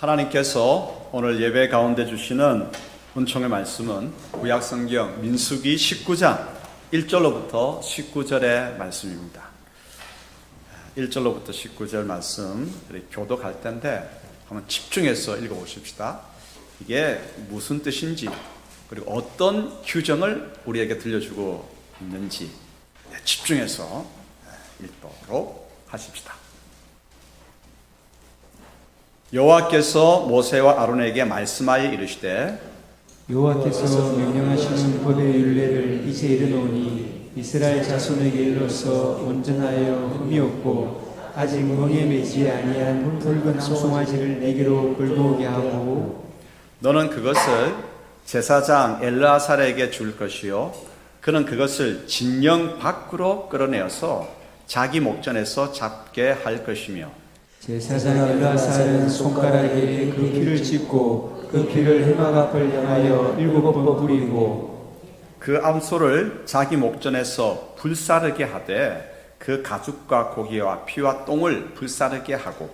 하나님께서 오늘 예배 가운데 주시는 은총의 말씀은 구약성경 민수기 19장 1절로부터 19절의 말씀입니다. 1절로부터 19절 말씀 교독할 텐데 한번 집중해서 읽어보십시다. 이게 무슨 뜻인지 그리고 어떤 규정을 우리에게 들려주고 있는지 집중해서 읽도록 하십시다. 여호와께서 모세와 아론에게 말씀하여 이르시되 여호와께서 명령하시는 법의 율례를 이제 이르노니 이스라엘 자손에게 이르러서 온전하여 흠이 없고 아직 멍에 매지 아니한 붉은 암송아지를 내게로 끌고 오게 하고 너는 그것을 제사장 엘르아살에게 줄 것이요 그는 그것을 진영 밖으로 끌어내어서 자기 목전에서 잡게 할 것이며 제사장 엘르아살은 손가락에 그 피를 짚고 그 피를 해막 앞을 향하여 7번 뿌리고 그 암소를 자기 목전에서 불사르게 하되 그 가죽과 고기와 피와 똥을 불사르게 하고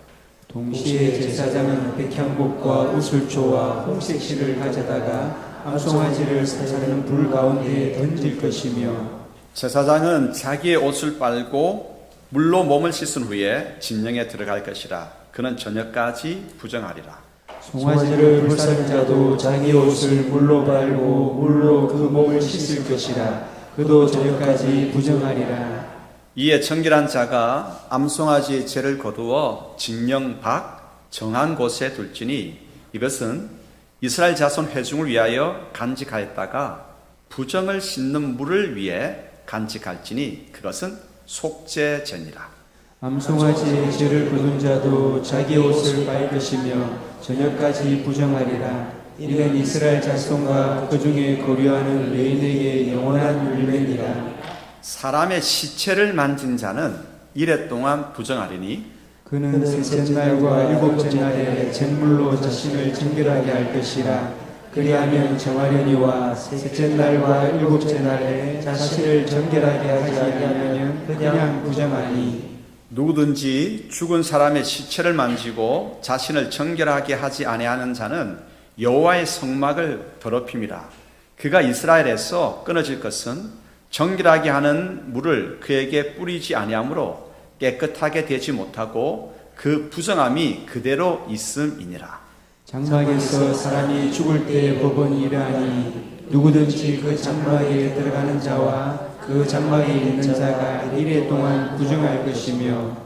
동시에 제사장은 백향목과 우슬초와 홍색 실을 가져다가 암송아지를 사르는 불 가운데에 던질 것이며 제사장은 자기의 옷을 빨고 물로 몸을 씻은 후에 진영에 들어갈 것이라 그는 저녁까지 부정하리라. 송아지를 불사른 자도 자기 옷을 물로 빨고 물로 그 몸을 씻을 것이라 그도 저녁까지 부정하리라. 이에 정결한 자가 암송아지의 죄를 거두어 진영 밖 정한 곳에 둘지니 이것은 이스라엘 자손 회중을 위하여 간직하였다가 부정을 씻는 물을 위해 간직할지니 그것은 속죄제니라. 암송아지의 죄를 거둔 자도 자기 옷을 빨 것이며 저녁까지 부정하리라. 이는 이스라엘 자손과 그 중에 거류하는 레인에게 영원한 율례니라. 사람의 시체를 만진 자는 이레 동안 부정하리니 그는 셋째 날과 일곱째 날에 잿물로 자신을 정결하게 할 것이라. 그리하면 정하려니와 셋째 날과 일곱째 날에 자신을 정결하게 하지 아니하면 그냥 부정하니 누구든지 죽은 사람의 시체를 만지고 자신을 정결하게 하지 아니하는 자는 여호와의 성막을 더럽힘이라. 그가 이스라엘에서 끊어질 것은 정결하게 하는 물을 그에게 뿌리지 아니하므로 깨끗하게 되지 못하고 그 부정함이 그대로 있음이니라. 장막에서 사람이 죽을 때 법원이 이러하니 누구든지 그 장막에 들어가는 자와 그 장막에 있는 자가 이래 동안 부정할 것이며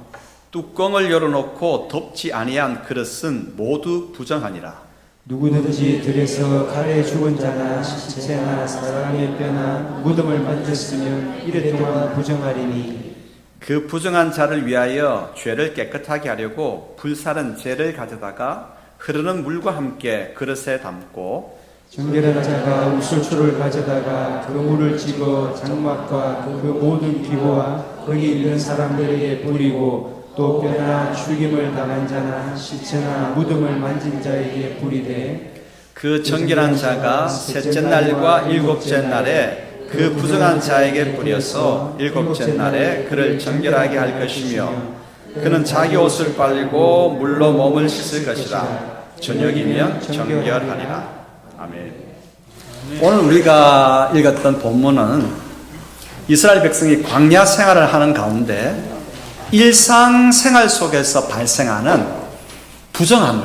뚜껑을 열어놓고 덮지 아니한 그릇은 모두 부정하니라. 누구든지 들에서 칼에 죽은 자나 시체나 사람의 뼈나 무덤을 만졌으면 이래 동안 부정하리니 그 부정한 자를 위하여 죄를 깨끗하게 하려고 불사른 재를 가져다가 흐르는 물과 함께 그릇에 담고 정결한 자가 우슬초를 가져다가 그 물을 집어 장막과 그 모든 기구와 거기 있는 사람들에게 뿌리고 또 뼈나 죽임을 당한 자나 시체나 무덤을 만진 자에게 뿌리되 그 정결한 자가 셋째 날과 일곱째 날에 그 부정한 자에게 뿌려서 일곱째 날에 그를 정결하게 할 것이며 그는 자기 옷을 빨고 물로 몸을 씻을 것이라. 저녁이면 정결하리라. 아멘. 오늘 우리가 읽었던 본문은 이스라엘 백성이 광야 생활을 하는 가운데 일상생활 속에서 발생하는 부정함을,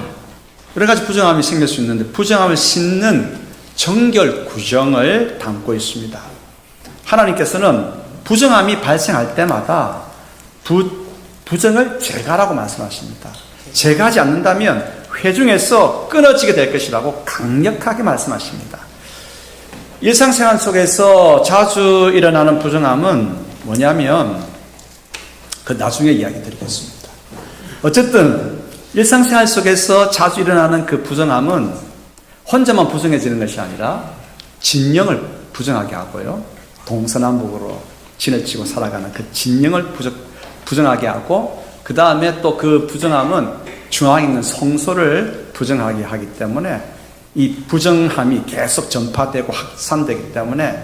여러 가지 부정함이 생길 수 있는데 부정함을 씻는 정결 구정을 담고 있습니다. 하나님께서는 부정함이 발생할 때마다 부정을 제거하라고 말씀하십니다. 제거하지 않는다면 회중에서 끊어지게 될 것이라고 강력하게 말씀하십니다. 일상생활 속에서 자주 일어나는 부정함은 뭐냐면 그 나중에 이야기 드리겠습니다. 어쨌든 일상생활 속에서 자주 일어나는 그 부정함은 혼자만 부정해지는 것이 아니라 진영을 부정하게 하고요. 동서남북으로 지나치고 살아가는 그 진영을 부정하게 하고 그 다음에 또 그 부정함은 중앙에 있는 성소를 부정하게 하기 때문에 이 부정함이 계속 전파되고 확산되기 때문에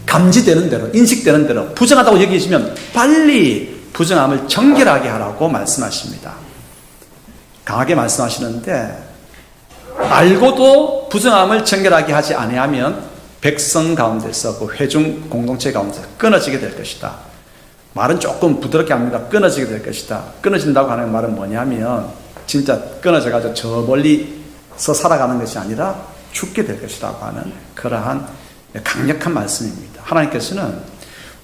감지되는 대로, 인식되는 대로 부정하다고 여기시면 빨리 부정함을 정결하게 하라고 말씀하십니다. 강하게 말씀하시는데 알고도 부정함을 정결하게 하지 아니하면 백성 가운데서 그 회중 공동체 가운데서 끊어지게 될 것이다. 말은 조금 부드럽게 합니다. 끊어지게 될 것이다. 끊어진다고 하는 말은 뭐냐면 진짜 끊어져가지고 저 멀리서 살아가는 것이 아니라 죽게 될 것이라고 하는 그러한 강력한 말씀입니다. 하나님께서는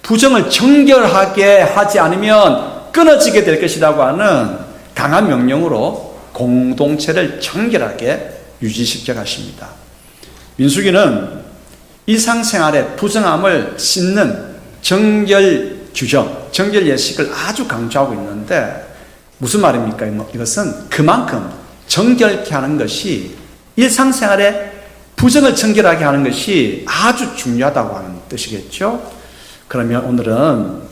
부정을 정결하게 하지 않으면 끊어지게 될 것이라고 하는 강한 명령으로 공동체를 정결하게 유지시켜 가십니다. 민수기는 일상생활의 부정함을 씻는 정결 규정, 정결 예식을 아주 강조하고 있는데 무슨 말입니까? 이것은 그만큼 정결케 하는 것이 일상생활의 부정을 정결하게 하는 것이 아주 중요하다고 하는 뜻이겠죠. 그러면 오늘은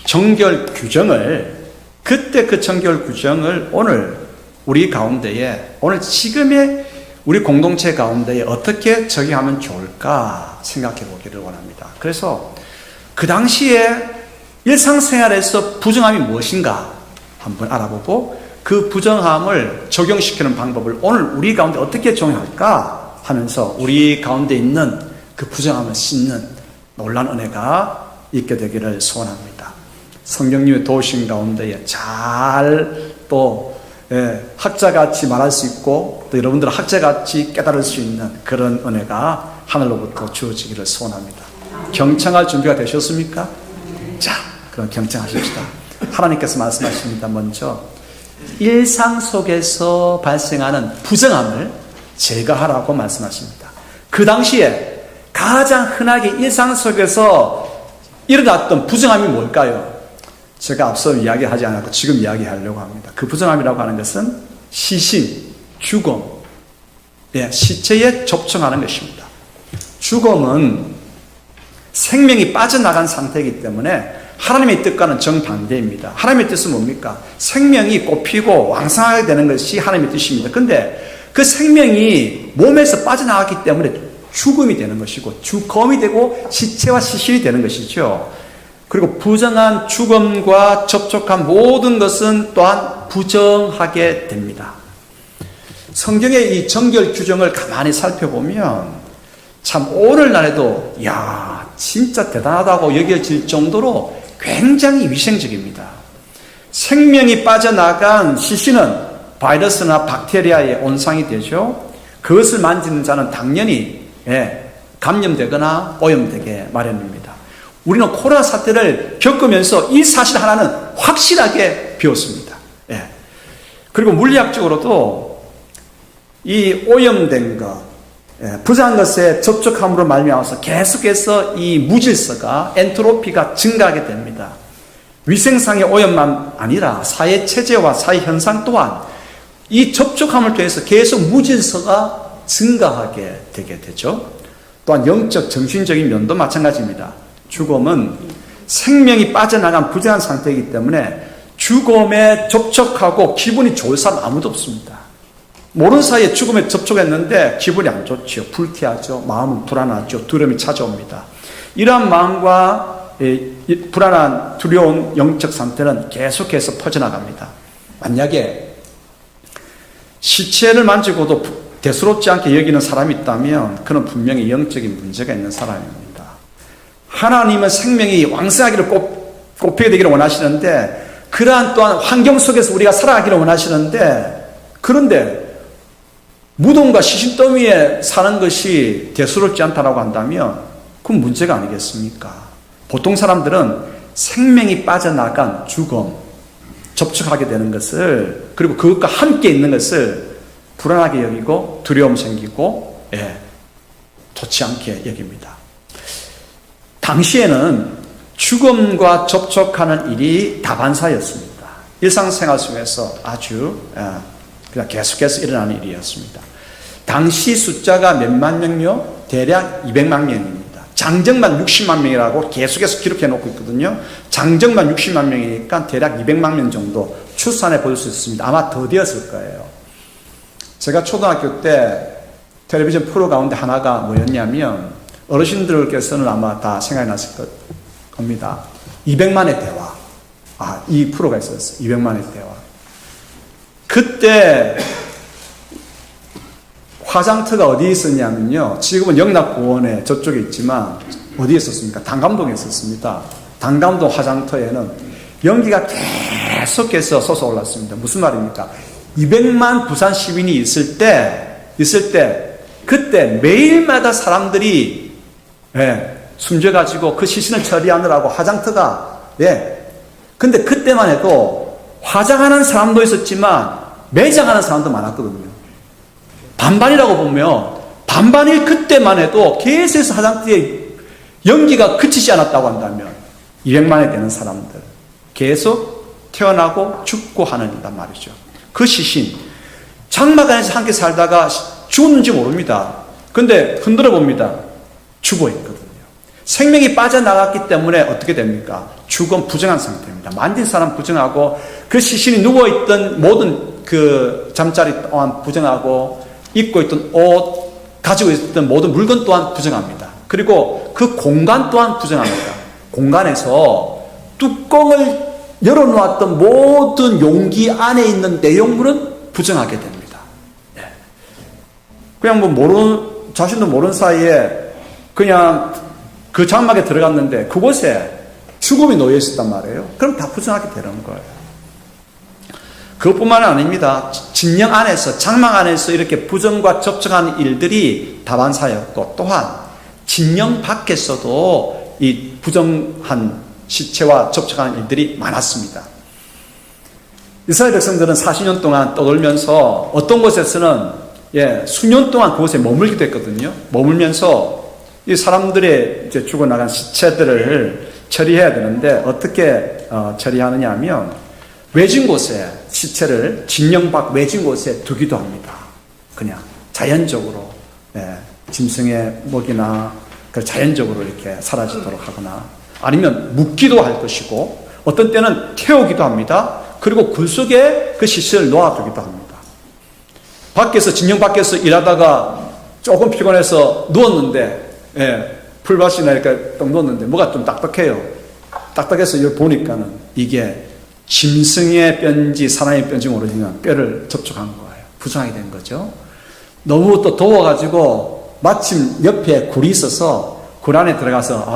정결 규정을 그때 그 정결 규정을 오늘 우리 가운데에 오늘 지금의 우리 공동체 가운데에 어떻게 적용하면 좋을까 생각해 보기를 원합니다. 그래서 그 당시에 일상생활에서 부정함이 무엇인가 한번 알아보고 그 부정함을 적용시키는 방법을 오늘 우리 가운데 어떻게 적용할까 하면서 우리 가운데 있는 그 부정함을 씻는 놀라운 은혜가 있게 되기를 소원합니다. 성령님의 도우심 가운데에 잘 또 학자같이 말할 수 있고 또 여러분들 학자같이 깨달을 수 있는 그런 은혜가 하늘로부터 주어지기를 소원합니다. 경청할 준비가 되셨습니까? 자, 그럼 경청하십시다. 하나님께서 말씀하십니다. 먼저 일상 속에서 발생하는 부정함을 제거하라고 말씀하십니다. 그 당시에 가장 흔하게 일상 속에서 일어났던 부정함이 뭘까요? 제가 앞서 이야기하지 않았고 지금 이야기하려고 합니다. 그 부정함이라고 하는 것은 시신, 죽음, 시체에 접촉하는 것입니다. 죽음은 생명이 빠져나간 상태이기 때문에 하나님의 뜻과는 정반대입니다. 하나님의 뜻은 뭡니까? 생명이 꽃피고 왕성하게 되는 것이 하나님의 뜻입니다. 근데 그 생명이 몸에서 빠져나갔기 때문에 죽음이 되는 것이고 죽음이 되고 시체와 시신이 되는 것이죠. 그리고 부정한 죽음과 접촉한 모든 것은 또한 부정하게 됩니다. 성경의 이 정결 규정을 가만히 살펴보면 참 오늘날에도 진짜 대단하다고 여겨질 정도로 굉장히 위생적입니다. 생명이 빠져나간 시신은 바이러스나 박테리아의 온상이 되죠. 그것을 만지는 자는 당연히 감염되거나 오염되게 마련입니다. 우리는 코로나 사태를 겪으면서 이 사실 하나는 확실하게 배웠습니다. 그리고 물리학적으로도 이 오염된 것, 부정한 것에 접촉함으로 말미암아서 계속해서 이 무질서가 엔트로피가 증가하게 됩니다. 위생상의 오염만 아니라 사회 체제와 사회 현상 또한 이 접촉함을 통해서 계속 무질서가 증가하게 되게 되죠. 또한 영적 정신적인 면도 마찬가지입니다. 죽음은 생명이 빠져나간 부정한 상태이기 때문에 죽음에 접촉하고 기분이 좋을 사람 아무도 없습니다. 모르는 사이에 죽음에 접촉했는데 기분이 안 좋죠. 불쾌하죠. 마음은 불안하죠. 두려움이 찾아옵니다. 이러한 마음과 불안한 두려운 영적 상태는 계속해서 퍼져나갑니다. 만약에 시체를 만지고도 대수롭지 않게 여기는 사람이 있다면 그는 분명히 영적인 문제가 있는 사람입니다. 하나님은 생명이 왕성하기를 꽃피게 되기를 원하시는데 그러한 또한 환경 속에서 우리가 살아가기를 원하시는데 그런데 무덤과 시신더미에 사는 것이 대수롭지 않다고 한다면 그건 문제가 아니겠습니까? 보통 사람들은 생명이 빠져나간 죽음, 접촉하게 되는 것을 그리고 그것과 함께 있는 것을 불안하게 여기고 두려움 생기고 좋지 않게 여깁니다. 당시에는 죽음과 접촉하는 일이 다반사였습니다. 일상생활 속에서 아주 그냥 계속해서 일어나는 일이었습니다. 당시 숫자가 몇만 명요? 대략 200만 명입니다. 장정만 60만 명이라고 계속해서 기록해 놓고 있거든요. 장정만 60만 명이니까 대략 200만 명 정도 추산해 볼 수 있습니다. 아마 더 되었을 거예요. 제가 초등학교 때 텔레비전 프로 가운데 하나가 뭐였냐면 어르신들께서는 아마 다 생각이 났을 겁니다. 200만의 대화. 이 프로가 있었어요. 200만의 대화. 그때 화장터가 어디에 있었냐면요. 지금은 영락공원에 저쪽에 있지만 어디에 있었습니까? 단감동에 있었습니다. 단감동 화장터에는 연기가 계속해서 솟아올랐습니다. 무슨 말입니까? 200만 부산 시민이 있을 때 그때 매일마다 사람들이 숨져가지고 그 시신을 처리하느라고 화장터가 근데 그때만 해도 화장하는 사람도 있었지만 매장하는 사람도 많았거든요. 반반이라고 보면 반반일 그때만 해도 계속해서 화장터에 연기가 그치지 않았다고 한다면 200만이 되는 사람들 계속 태어나고 죽고 하는단 말이죠. 그 시신 장막 안에서 함께 살다가 죽었는지 모릅니다. 근데 흔들어 봅니다. 죽어 있거든요. 생명이 빠져나갔기 때문에 어떻게 됩니까? 죽은 부정한 상태입니다. 만진 사람 부정하고 그 시신이 누워있던 모든 그 잠자리 또한 부정하고 입고 있던 옷, 가지고 있던 모든 물건 또한 부정합니다. 그리고 그 공간 또한 부정합니다. 공간에서 뚜껑을 열어놓았던 모든 용기 안에 있는 내용물은 부정하게 됩니다. 그냥 자신도 모르는 사이에 그냥 그 장막에 들어갔는데 그곳에 죽음이 놓여 있었단 말이에요. 그럼 다 부정하게 되는 거예요. 그것뿐만 아닙니다. 진영 안에서, 장막 안에서 이렇게 부정과 접촉하는 일들이 다반사였고, 또한 진영 밖에서도 이 부정한 시체와 접촉하는 일들이 많았습니다. 이스라엘 백성들은 40년 동안 떠돌면서 어떤 곳에서는 수년 동안 그곳에 머물기도 했거든요. 머물면서 이 사람들의 이제 죽어나간 시체들을 처리해야 되는데 어떻게 처리하느냐 하면 외진 곳에 시체를 진영 밖 외진 곳에 두기도 합니다. 그냥 자연적으로 짐승의 먹이나 자연적으로 이렇게 사라지도록 하거나 아니면 묻기도 할 것이고 어떤 때는 태우기도 합니다. 그리고 굴 속에 그 시체를 놓아두기도 합니다. 밖에서 진영 밖에서 일하다가 조금 피곤해서 누웠는데 풀밭이나 이렇게 딱 누웠는데 뭐가 좀 딱딱해요. 딱딱해서 여기 보니까는 이게 짐승의 뼈인지 사람의 뼈인지 모르지만 뼈를 접촉한 거예요. 부정하게 된 거죠. 너무 또 더워가지고 마침 옆에 굴이 있어서 굴 안에 들어가서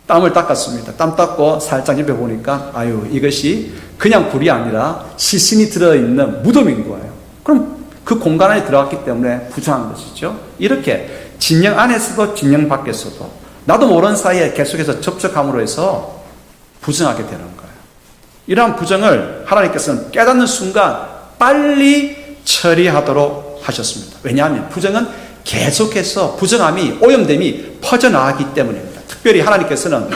땀을 닦았습니다. 땀 닦고 살짝 옆에 보니까 이것이 그냥 굴이 아니라 시신이 들어있는 무덤인 거예요. 그럼 그 공간 안에 들어갔기 때문에 부정한 것이죠. 이렇게 진영 안에서도 진영 밖에서도 나도 모르는 사이에 계속해서 접촉함으로 해서 부정하게 되는 거예요. 이러한 부정을 하나님께서는 깨닫는 순간 빨리 처리하도록 하셨습니다. 왜냐하면 부정은 계속해서 부정함이 오염됨이 퍼져나가기 때문입니다. 특별히 하나님께서는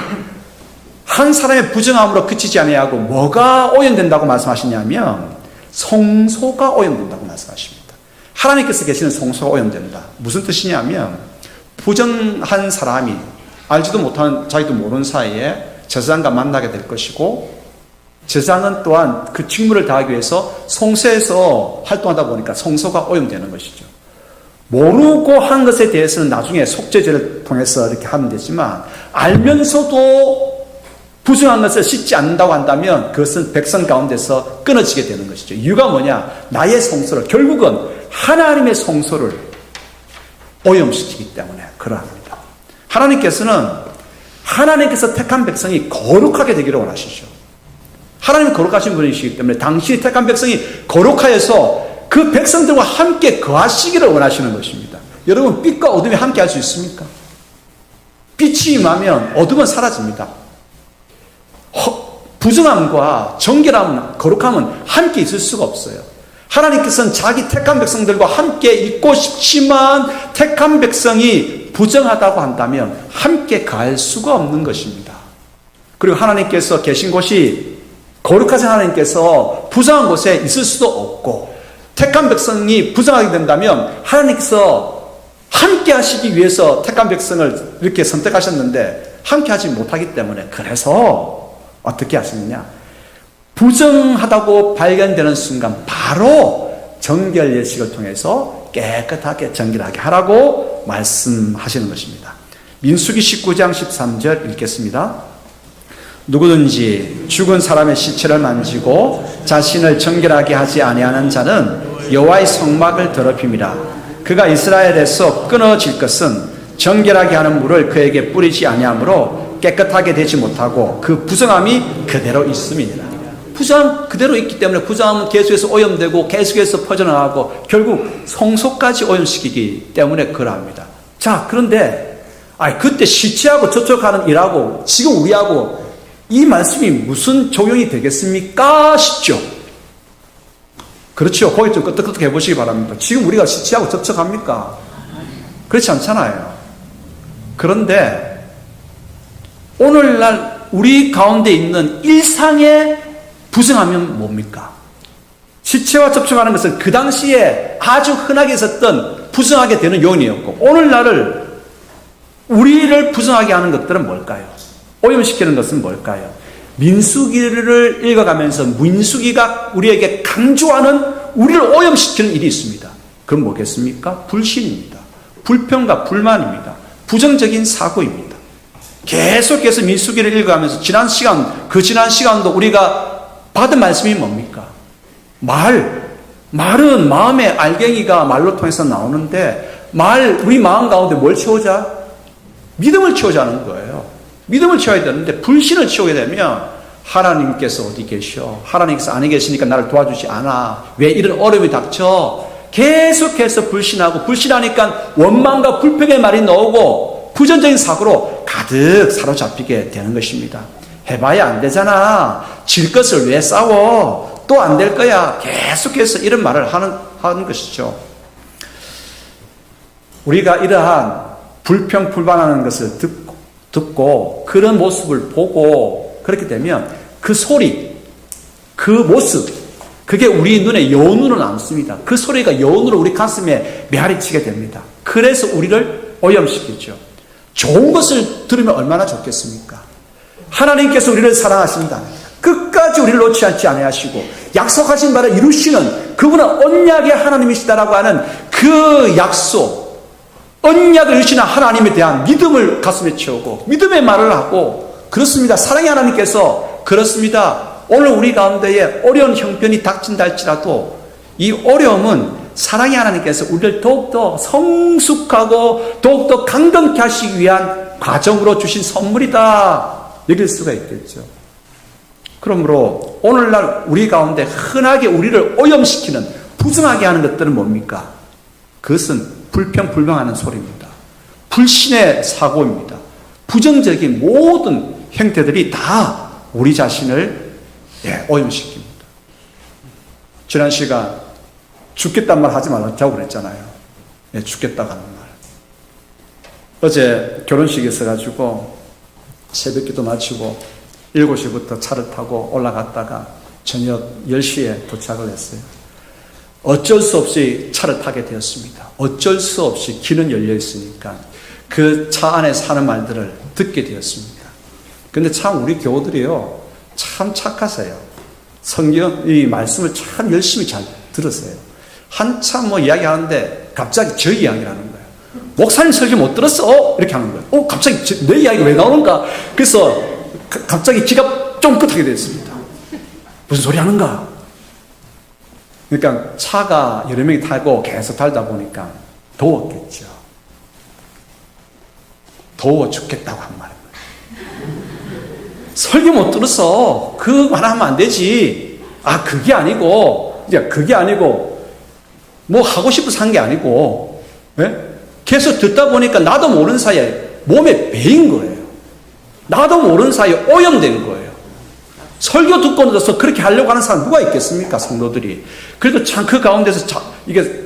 한 사람의 부정함으로 그치지 아니하고 뭐가 오염된다고 말씀하시냐면 성소가 오염된다고 말씀하십니다. 하나님께서 계시는 성소가 오염된다. 무슨 뜻이냐면 부정한 사람이 알지도 못하는 자기도 모르는 사이에 제사장과 만나게 될 것이고 제사장은 또한 그 직무를 다하기 위해서 성소에서 활동하다 보니까 성소가 오염되는 것이죠. 모르고 한 것에 대해서는 나중에 속죄제를 통해서 이렇게 하면 되지만 알면서도 부정한 것을 씻지 않는다고 한다면 그것은 백성 가운데서 끊어지게 되는 것이죠. 이유가 뭐냐? 나의 성소를 결국은 하나님의 성소를 오염시키기 때문에 그러합니다. 하나님께서 택한 백성이 거룩하게 되기를 원하시죠. 하나님이 거룩하신 분이시기 때문에 당신이 택한 백성이 거룩하여서 그 백성들과 함께 거하시기를 원하시는 것입니다. 여러분, 빛과 어둠이 함께 할 수 있습니까? 빛이 임하면 어둠은 사라집니다. 부정함과 정결함, 거룩함은 함께 있을 수가 없어요. 하나님께서는 자기 택한 백성들과 함께 있고 싶지만 택한 백성이 부정하다고 한다면 함께 갈 수가 없는 것입니다. 그리고 하나님께서 계신 곳이 거룩하신 하나님께서 부정한 곳에 있을 수도 없고 택한 백성이 부정하게 된다면 하나님께서 함께 하시기 위해서 택한 백성을 이렇게 선택하셨는데 함께 하지 못하기 때문에 그래서 어떻게 하시느냐? 부정하다고 발견되는 순간 바로 정결 예식을 통해서 깨끗하게 정결하게 하라고 말씀하시는 것입니다. 민수기 19장 13절 읽겠습니다. 누구든지 죽은 사람의 시체를 만지고 자신을 정결하게 하지 아니하는 자는 여호와의 성막을 더럽힙니다. 그가 이스라엘에서 끊어질 것은 정결하게 하는 물을 그에게 뿌리지 아니하므로 깨끗하게 되지 못하고 그 부정함이 그대로 있음이니라. 부정함 그대로 있기 때문에 부정함은 계속해서 오염되고 계속해서 퍼져나가고 결국 성소까지 오염시키기 때문에 그러합니다. 자, 그런데 그때 시체하고 접촉하는 일하고 지금 우리하고 이 말씀이 무슨 적용이 되겠습니까? 싶죠. 그렇죠. 거기 좀 끄떡끄떡 해보시기 바랍니다. 지금 우리가 시체하고 접촉합니까? 그렇지 않잖아요. 그런데 오늘날 우리 가운데 있는 일상의 부정하면 뭡니까? 시체와 접촉하는 것은 그 당시에 아주 흔하게 있었던 부정하게 되는 요인이었고, 오늘날을 우리를 부정하게 하는 것들은 뭘까요? 오염시키는 것은 뭘까요? 민수기를 읽어가면서 민수기가 우리에게 강조하는 우리를 오염시키는 일이 있습니다. 그건 뭐겠습니까? 불신입니다. 불평과 불만입니다. 부정적인 사고입니다. 계속해서 민수기를 읽어가면서 지난 시간도 우리가 받은 말씀이 뭡니까? 말은 마음의 알갱이가 말로 통해서 나오는데 우리 마음 가운데 뭘 채우자? 믿음을 채우자는 거예요. 믿음을 채워야 되는데 불신을 채우게 되면 하나님께서 어디 계셔? 하나님께서 안에 계시니까 나를 도와주지 않아. 왜 이런 어려움이 닥쳐? 계속해서 불신하니까 원망과 불평의 말이 나오고 부정적인 사고로 가득 사로잡히게 되는 것입니다. 해봐야 안 되잖아. 질 것을 왜 싸워? 또 안 될 거야. 계속해서 이런 말을 하는 것이죠. 우리가 이러한 불평, 불만하는 것을 듣고 그런 모습을 보고 그렇게 되면 그 소리, 그 모습, 그게 우리 눈에 여운으로 남습니다. 그 소리가 여운으로 우리 가슴에 메아리치게 됩니다. 그래서 우리를 오염시키죠. 좋은 것을 들으면 얼마나 좋겠습니까? 하나님께서 우리를 사랑하신다. 끝까지 우리를 놓지 않지 아니하시고 약속하신 바를 이루시는 그분은 언약의 하나님이시다라고 하는 그 약속, 언약을 이루시는 하나님에 대한 믿음을 가슴에 채우고 믿음의 말을 하고 그렇습니다. 사랑의 하나님께서 그렇습니다. 오늘 우리 가운데에 어려운 형편이 닥친다 할지라도 이 어려움은 사랑의 하나님께서 우리를 더욱더 성숙하고 더욱더 강건케 하시기 위한 과정으로 주신 선물이다 여길 수가 있겠죠. 그러므로 오늘날 우리 가운데 흔하게 우리를 오염시키는 부정하게 하는 것들은 뭡니까? 그것은 불평불명하는 소리입니다. 불신의 사고입니다. 부정적인 모든 형태들이 다 우리 자신을 오염시킵니다. 지난 시간 죽겠단 말 하지 말라고 그랬잖아요. 죽겠다고 하는 말. 어제 결혼식이 있어가지고 새벽기도 마치고 7시부터 차를 타고 올라갔다가 저녁 10시에 도착을 했어요. 어쩔 수 없이 차를 타게 되었습니다. 어쩔 수 없이 길은 열려 있으니까 그 차 안에 사는 말들을 듣게 되었습니다. 근데 참 우리 교우들이요 참 착하세요. 성경 이 말씀을 참 열심히 잘 들으세요. 한참 이야기하는데 갑자기 저 이야기를 하는 거예요. 목사님 설교 못 들었어? 이렇게 하는 거예요. 갑자기 내 이야기가 왜 나오는가? 그래서 갑자기 귀가 쫑긋하게 됐습니다. 무슨 소리 하는가? 그러니까 차가 여러 명이 타고 계속 달다 보니까 더웠겠죠. 더워 죽겠다고 한 말입니다. 설교 못 들었어. 그 말 하면 안 되지. 그게 아니고 뭐 하고 싶어서 한 게 아니고 계속 듣다 보니까 나도 모르는 사이에 몸에 배인 거예요. 나도 모르는 사이에 오염된 거예요. 설교 듣고 나서 그렇게 하려고 하는 사람 누가 있겠습니까? 성도들이. 그래도 참 그 가운데서 이게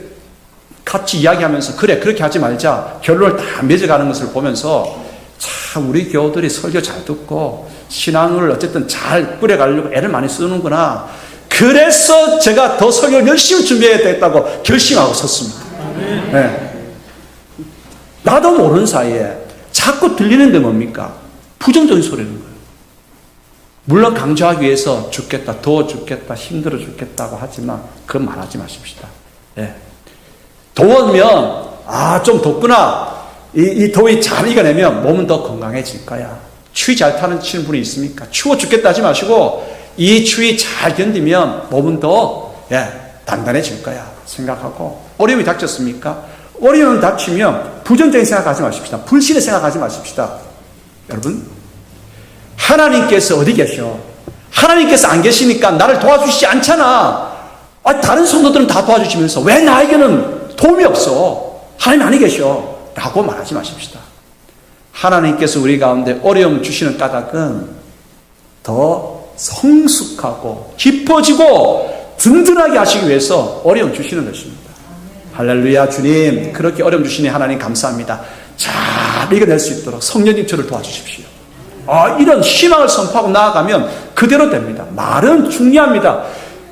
같이 이야기하면서 그래 그렇게 하지 말자 결론을 다 맺어가는 것을 보면서 참 우리 교우들이 설교 잘 듣고 신앙을 어쨌든 잘 꾸려가려고 애를 많이 쓰는구나. 그래서 제가 더 설교를 열심히 준비해야 되겠다고 결심하고 섰습니다. 네. 나도 모르는 사이에 자꾸 들리는 게 뭡니까? 부정적인 소리는 거예요. 물론 강조하기 위해서 죽겠다, 더워 죽겠다, 힘들어 죽겠다고 하지만 그건 말하지 마십시다. 예. 더우면 좀 덥구나. 이 더위 잘 이겨내면 몸은 더 건강해질 거야. 추위 잘 타는 치는 분이 있습니까? 추워 죽겠다 하지 마시고 이 추위 잘 견디면 몸은 더 단단해질 거야 생각하고, 어려움이 닥쳤습니까? 어려움이 닥치면 부정적인 생각하지 마십시다. 불신의 생각하지 마십시다. 여러분, 하나님께서 어디 계셔? 하나님께서 안 계시니까 나를 도와주시지 않잖아. 다른 성도들은 다 도와주시면서 왜 나에게는 도움이 없어? 하나님 아니 계셔 라고 말하지 마십시다. 하나님께서 우리 가운데 어려움 주시는 까닭은 더 성숙하고 깊어지고 든든하게 하시기 위해서 어려움 주시는 것입니다. 할렐루야. 주님, 그렇게 어려움 주시니 하나님 감사합니다. 잘 이겨낼 수 있도록 성령님 저를 도와주십시오. 이런 희망을 선포하고 나아가면 그대로 됩니다. 말은 중요합니다.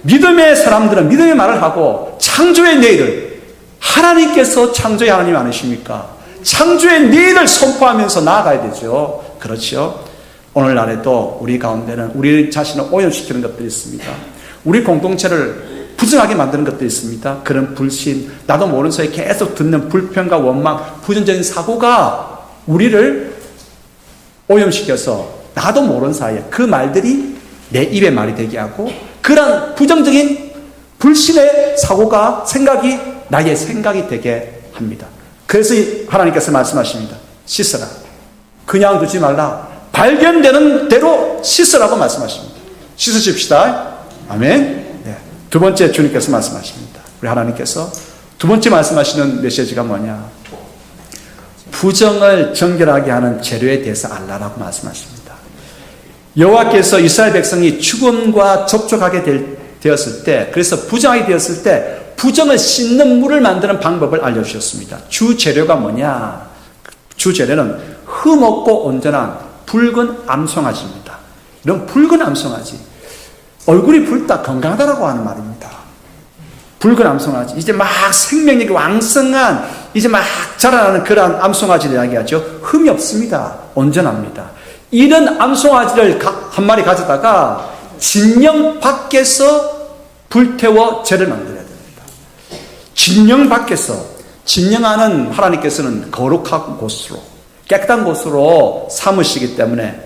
믿음의 사람들은 믿음의 말을 하고 창조의 내일을, 하나님께서 창조의 하나님 아니십니까? 창조의 내일을 선포하면서 나아가야 되죠. 그렇죠? 오늘날에도 우리 가운데는 우리 자신을 오염시키는 것들이 있습니다. 우리 공동체를 부정하게 만드는 것들이 있습니다. 그런 불신, 나도 모르는 사이에 계속 듣는 불평과 원망, 부정적인 사고가 우리를 오염시켜서 나도 모르는 사이에 그 말들이 내 입의 말이 되게 하고, 그런 부정적인 불신의 사고가, 생각이 나의 생각이 되게 합니다. 그래서 하나님께서 말씀하십니다. 씻어라. 그냥 두지 말라. 발견되는 대로 씻으라고 말씀하십니다. 씻으십시다. 아멘. 두 번째 주님께서 말씀하십니다. 우리 하나님께서 두 번째 말씀하시는 메시지가 뭐냐? 부정을 정결하게 하는 재료에 대해서 알라라고 말씀하십니다. 여호와께서 이스라엘 백성이 죽음과 접촉하게 되었을 때, 그래서 부정하게 되었을 때 부정을 씻는 물을 만드는 방법을 알려주셨습니다. 주 재료가 뭐냐? 주 재료는 흠없고 온전한 붉은 암송아지입니다. 이런 붉은 암송아지, 얼굴이 붉다 건강하다라고 하는 말입니다. 붉은 암송아지, 이제 막 생명력이 왕성한, 이제 막 자라나는 그런 암송아지를 이야기하죠. 흠이 없습니다. 온전합니다. 이런 암송아지를 한 마리 가져다가 진영 밖에서 불태워 죄를 만들어야 됩니다. 진영 밖에서, 진영하는 하나님께서는 거룩한 곳으로, 깨끗한 곳으로 삼으시기 때문에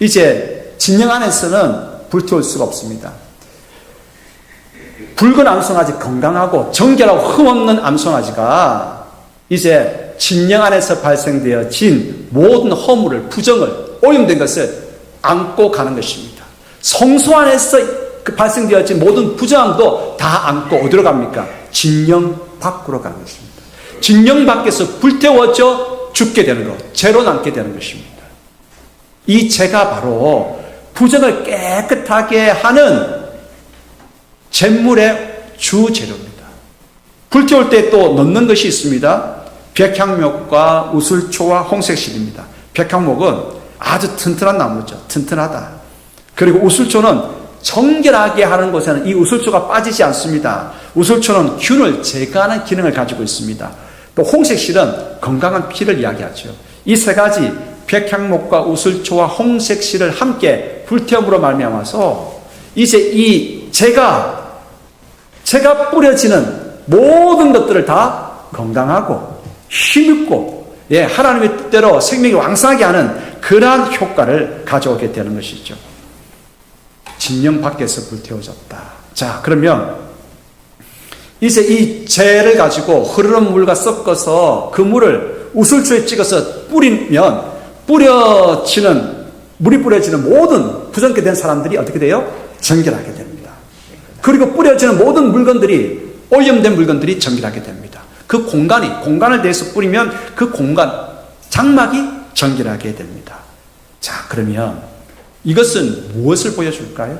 이제 진영 안에서는 불태울 수가 없습니다. 붉은 암송아지, 건강하고 정결하고 흠없는 암송아지가 이제 진영 안에서 발생되어진 모든 허물을, 부정을, 오염된 것을 안고 가는 것입니다. 성소 안에서 발생되어진 모든 부정함도 다 안고 어디로 갑니까? 진영 밖으로 가는 것입니다. 진영 밖에서 불태워져 죽게 되는 것, 죄로 남게 되는 것입니다. 이 죄가 바로 부정을 깨끗하게 하는 잿물의 주 재료입니다. 불태울 때 또 넣는 것이 있습니다. 백향목과 우슬초와 홍색실입니다. 백향목은 아주 튼튼한 나무죠. 튼튼하다. 그리고 우슬초는 정결하게 하는 곳에는 이 우슬초가 빠지지 않습니다. 우슬초는 균을 제거하는 기능을 가지고 있습니다. 또 홍색실은 건강한 피를 이야기하죠. 이 세 가지, 백향목과 우슬초와 홍색실을 함께 불태움으로 말미암아서 이제 이 제가 뿌려지는 모든 것들을 다 건강하고 힘있고, 하나님의 뜻대로 생명이 왕성하게 하는 그러한 효과를 가져오게 되는 것이죠. 진영 밖에서 불태워졌다. 자, 그러면 이제 이 재를 가지고 흐르는 물과 섞어서 그 물을 우슬초에 찍어서 뿌리면 물이 뿌려지는 모든 부정케 된 사람들이 어떻게 돼요? 정결하게 됩니다. 그리고 뿌려지는 모든 물건들이, 오염된 물건들이 정결하게 됩니다. 그 공간을 대해서 뿌리면 그 공간, 장막이 정결하게 됩니다. 자, 그러면 이것은 무엇을 보여줄까요?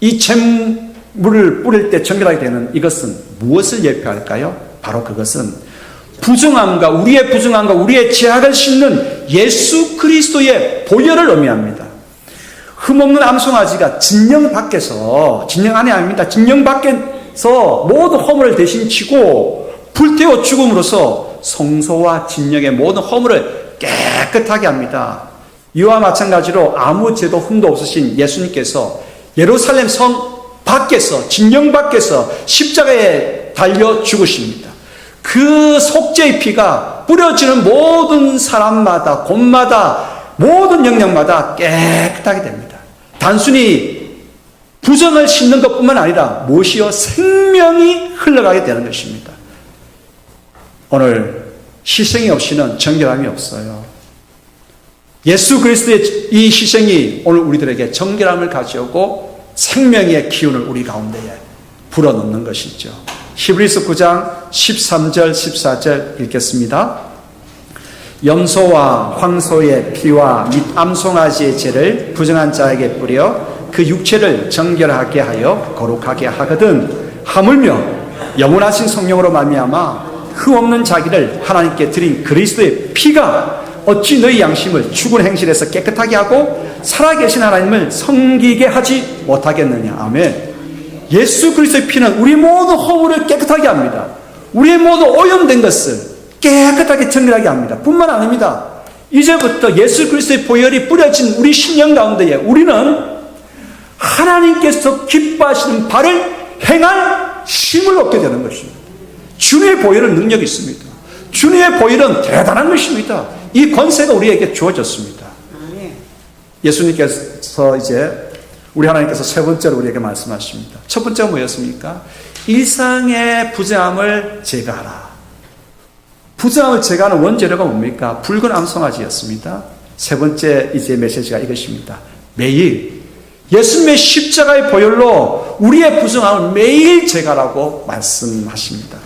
이 잿물을 뿌릴 때 정결하게 되는 이것은 무엇을 예표할까요? 바로 그것은 우리의 부정함과 우리의 죄악을 씻는 예수 그리스도의 보혈을 의미합니다. 흠없는 암송아지가 진영 밖에서, 진영 안에 아닙니다. 진영 밖에서 모든 허물을 대신 치고 불태워 죽음으로써 성소와 진영의 모든 허물을 깨끗하게 합니다. 이와 마찬가지로 아무 죄도 흠도 없으신 예수님께서 예루살렘 성 밖에서, 진영 밖에서 십자가에 달려 죽으십니다. 그 속죄의 피가 뿌려지는 모든 사람마다, 곳마다, 모든 영역마다 깨끗하게 됩니다. 단순히 부정을 씻는 것뿐만 아니라 무엇이요? 생명이 흘러가게 되는 것입니다. 오늘 희생이 없이는 정결함이 없어요. 예수 그리스도의 이 희생이 오늘 우리들에게 정결함을 가져오고 생명의 기운을 우리 가운데에 불어넣는 것이죠. 히브리서 9장 13절 14절 읽겠습니다. 염소와 황소의 피와 및 암송아지의 죄를 부정한 자에게 뿌려 그 육체를 정결하게 하여 거룩하게 하거든 하물며 영원하신 성령으로 말미암아 흠없는 자기를 하나님께 드린 그리스도의 피가 어찌 너희 양심을 죽은 행실에서 깨끗하게 하고 살아계신 하나님을 섬기게 하지 못하겠느냐. 아멘. 예수 그리스도의 피는 우리 모든 허물을 깨끗하게 합니다. 우리의 모든 오염된 것을 깨끗하게 정결하게 합니다. 뿐만 아닙니다. 이제부터 예수 그리스도의 보혈이 뿌려진 우리 심령 가운데에 우리는 하나님께서 기뻐하시는 바를 행할 힘을 얻게 되는 것입니다. 주님의 보혈은 능력이 있습니다. 주님의 보혈은 대단한 것입니다. 이 권세가 우리에게 주어졌습니다. 예수님께서 이제 우리 하나님께서 세 번째로 우리에게 말씀하십니다. 첫 번째가 뭐였습니까? 일상의 부정함을 제거하라. 부정함을 제거하는 원재료가 뭡니까? 붉은 암송아지였습니다. 세 번째 이제 메시지가 이것입니다. 매일 예수님의 십자가의 보혈로 우리의 부정함을 매일 제거하라고 말씀하십니다.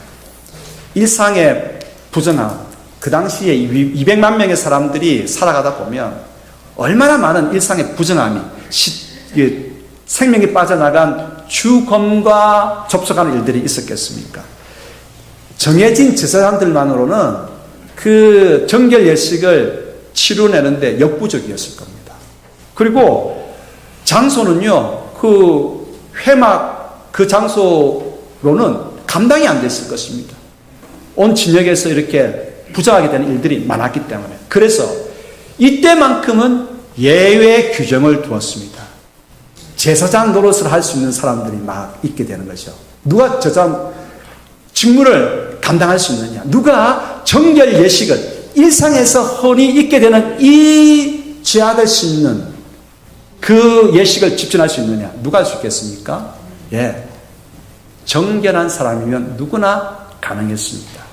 일상의 부정함, 그 당시에 200만 명의 사람들이 살아가다 보면 얼마나 많은 일상의 부정함이 생명이 빠져나간 주검과 접촉하는 일들이 있었겠습니까? 정해진 제사장들만으로는 그 정결 예식을 치루내는데 역부족이었을 겁니다. 그리고 장소는요, 그 회막 그 장소로는 감당이 안 됐을 것입니다. 온 진역에서 이렇게 부정하게 되는 일들이 많았기 때문에. 그래서 이때만큼은 예외 규정을 두었습니다. 제사장 노릇을 할 수 있는 사람들이 막 있게 되는 거죠. 누가 제사장 직무를 감당할 수 있느냐? 누가 정결 예식을 일상에서 흔히 있게 되는 이 죄악을 씻는 그 예식을 집전할 수 있느냐? 누가 할 수 있겠습니까? 예, 정결한 사람이면 누구나 가능했습니다.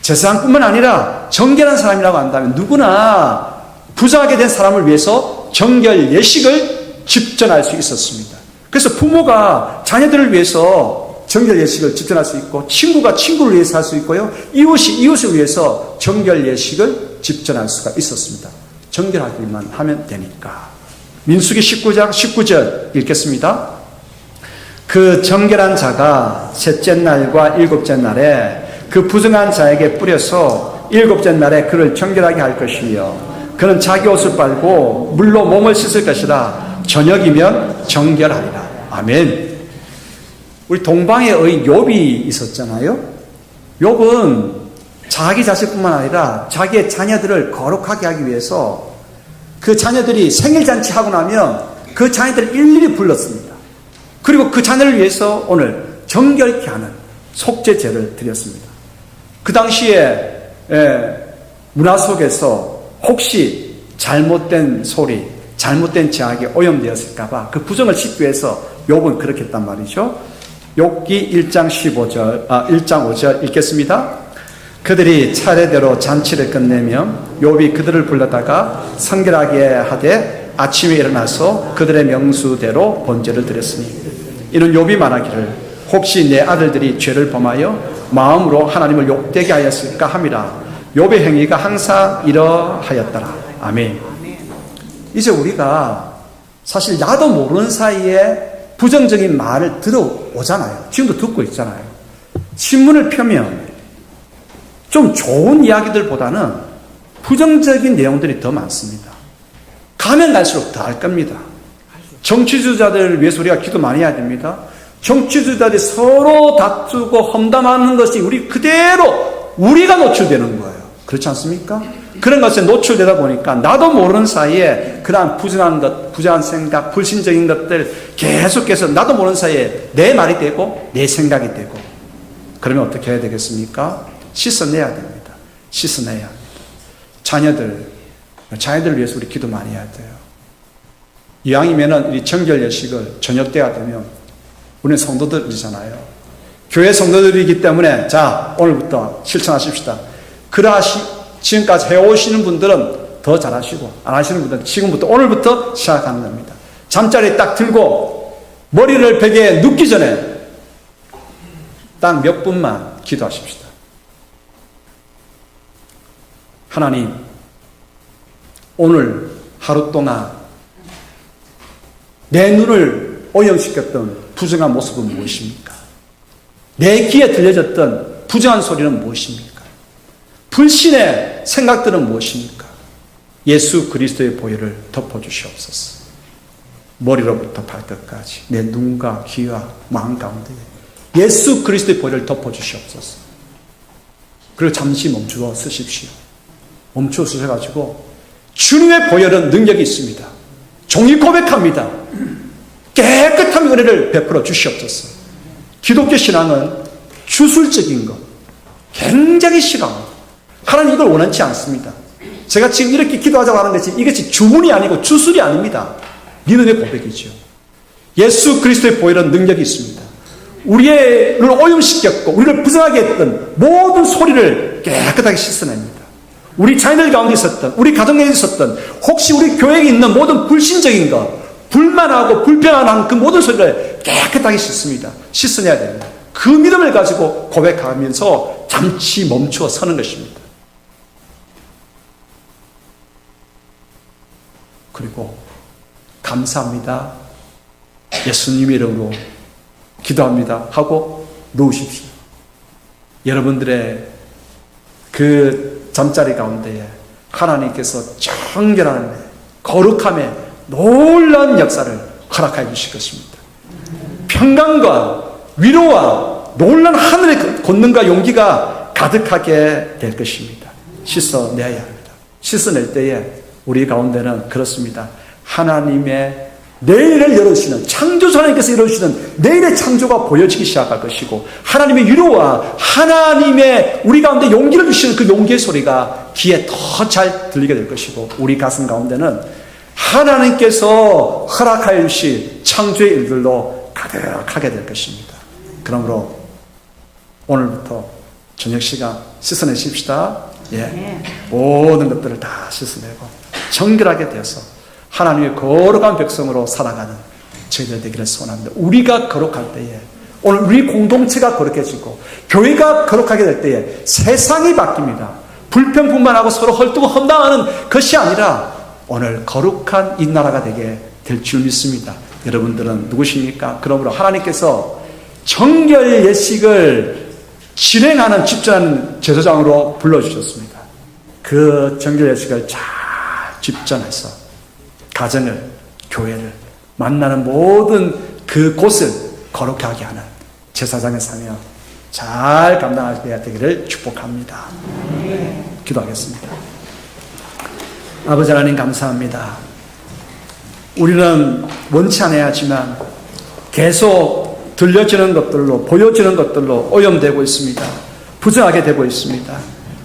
제사장뿐만 아니라 정결한 사람이라고 한다면 누구나 부정하게 된 사람을 위해서 정결 예식을 집전할 수 있었습니다. 그래서 부모가 자녀들을 위해서 정결 예식을 집전할 수 있고, 친구가 친구를 위해서 할 수 있고요, 이웃이 이웃을 위해서 정결 예식을 집전할 수가 있었습니다. 정결하기만 하면 되니까. 민수기 19장 19절 읽겠습니다. 그 정결한 자가 셋째 날과 일곱째 날에 그 부정한 자에게 뿌려서 일곱째 날에 그를 정결하게 할 것이며 그는 자기 옷을 빨고 물로 몸을 씻을 것이라. 저녁이면 정결하리라. 아멘. 우리 동방의 의인 욥이 있었잖아요. 욥은 자기 자식뿐만 아니라 자기의 자녀들을 거룩하게 하기 위해서 그 자녀들이 생일잔치 하고 나면 그 자녀들을 일일이 불렀습니다. 그리고 그 자녀를 위해서 오늘 정결케 하는 속죄제를 드렸습니다. 그 당시에 문화 속에서 혹시 잘못된 소리, 잘못된 제약에 오염되었을까봐 그 부정을 씻기 위해서 욥은 그렇게 했단 말이죠. 욥기 1장 5절 읽겠습니다. 그들이 차례대로 잔치를 끝내며 욥이 그들을 불러다가 성결하게 하되 아침에 일어나서 그들의 명수대로 번제를 드렸으니 이는 욥이 말하기를 혹시 내 아들들이 죄를 범하여 마음으로 하나님을 욕되게 하였을까 함이라. 욥의 행위가 항상 이러하였더라. 아멘. 이제 우리가 사실 나도 모르는 사이에 부정적인 말을 들어오잖아요. 지금도 듣고 있잖아요. 신문을 펴면 좀 좋은 이야기들보다는 부정적인 내용들이 더 많습니다. 가면 갈수록 더 할 겁니다. 정치주자들을 위해서 우리가 기도 많이 해야 됩니다. 정치주자들이 서로 다투고 험담하는 것이 우리가 노출되는 거예요. 그렇지 않습니까? 그런 것에 노출되다 보니까 나도 모르는 사이에 그러한 부정한 것, 부정한 생각, 불신적인 것들 계속해서 나도 모르는 사이에 내 말이 되고 내 생각이 되고, 그러면 어떻게 해야 되겠습니까? 씻어내야 됩니다. 씻어내야 합니다. 자녀들을 위해서 우리 기도 많이 해야 돼요. 이왕이면은 이 정결 예식을 저녁 때가 되면 우리는 성도들이잖아요. 교회 성도들이기 때문에 자, 오늘부터 실천하십시다. 지금까지 해오시는 분들은 더 잘하시고 안 하시는 분들은 지금부터 오늘부터 시작하는 겁니다. 잠자리 딱 들고 머리를 벽에 눕기 전에 딱 몇 분만 기도하십시다. 하나님, 오늘 하루 동안 내 눈을 오염시켰던 부정한 모습은 무엇입니까? 내 귀에 들려졌던 부정한 소리는 무엇입니까? 불신의 생각들은 무엇입니까? 예수 그리스도의 보혈을 덮어주시옵소서. 머리로부터 발끝까지 내 눈과 귀와 마음 가운데 예수 그리스도의 보혈을 덮어주시옵소서. 그리고 잠시 멈추어 쓰십시오. 멈추어 쓰셔가지고 주님의 보혈은 능력이 있습니다. 종이 고백합니다. 깨끗한 은혜를 베풀어 주시옵소서. 기독교 신앙은 주술적인 것, 굉장히 싫어합니다. 하나님 이걸 원하지 않습니다. 제가 지금 이렇게 기도하자고 하는 것이 이것이 주문이 아니고 주술이 아닙니다. 믿음의 고백이죠. 예수 그리스도의 보혈은 능력이 있습니다. 우리를 오염시켰고 우리를 부정하게 했던 모든 소리를 깨끗하게 씻어냅니다. 우리 자녀들 가운데 있었던, 우리 가정 내에 있었던, 혹시 우리 교회에 있는 모든 불신적인 것, 불만하고 불평한 그 모든 소리를 깨끗하게 씻습니다. 씻어내야 됩니다. 그 믿음을 가지고 고백하면서 잠시 멈추어 서는 것입니다. 그리고 감사합니다. 예수님 이름으로 기도합니다. 하고 누우십시오. 여러분들의 그 잠자리 가운데에 하나님께서 정결함에 거룩함에 놀라운 역사를 허락해 주실 것입니다. 평강과 위로와 놀라운 하늘의 권능과 용기가 가득하게 될 것입니다. 씻어내야 합니다. 씻어낼 때에 우리 가운데는 그렇습니다. 하나님의 내일을 열어주시는, 창조주 하나님께서 열어주시는 내일의 창조가 보여지기 시작할 것이고, 하나님의 위로와 하나님의 우리 가운데 용기를 주시는 그 용기의 소리가 귀에 더 잘 들리게 될 것이고, 우리 가슴 가운데는 하나님께서 허락하여 주신 창조의 일들로 가득하게 될 것입니다. 그러므로 오늘부터 저녁 시간 씻어내십시다. 예. 모든 것들을 다 씻어내고 정결하게 되어서 하나님의 거룩한 백성으로 살아가는 저희들 되기를 소원합니다. 우리가 거룩할 때에, 오늘 우리 공동체가 거룩해지고 교회가 거룩하게 될 때에 세상이 바뀝니다. 불평분만하고 서로 헐뜯고 험담하는 것이 아니라 오늘 거룩한 이 나라가 되게 될 줄 믿습니다. 여러분들은 누구십니까? 그러므로 하나님께서 정결 예식을 진행하는 집전 제사장으로 불러주셨습니다. 그 정결 예식을 잘 집전해서 가정을, 교회를, 만나는 모든 그 곳을 거룩하게 하는 제사장의 사명 잘 감당하게 되기를 축복합니다. 기도하겠습니다. 아버지 하나님 감사합니다. 우리는 원치 않아야 하지만 계속 들려지는 것들로, 보여지는 것들로 오염되고 있습니다. 부정하게 되고 있습니다.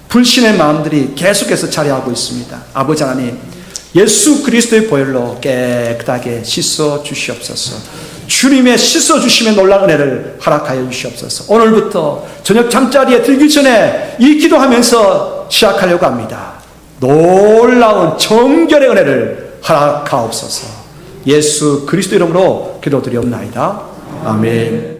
불신의 마음들이 계속해서 자리하고 있습니다. 아버지 하나님, 예수 그리스도의 보혈로 깨끗하게 씻어 주시옵소서. 주님의 씻어 주심의 놀라운 은혜를 허락하여 주시옵소서. 오늘부터 저녁 잠자리에 들기 전에 이 기도하면서 시작하려고 합니다. 놀라운 정결의 은혜를 허락하옵소서. 예수 그리스도 이름으로 기도드리옵나이다. 아멘.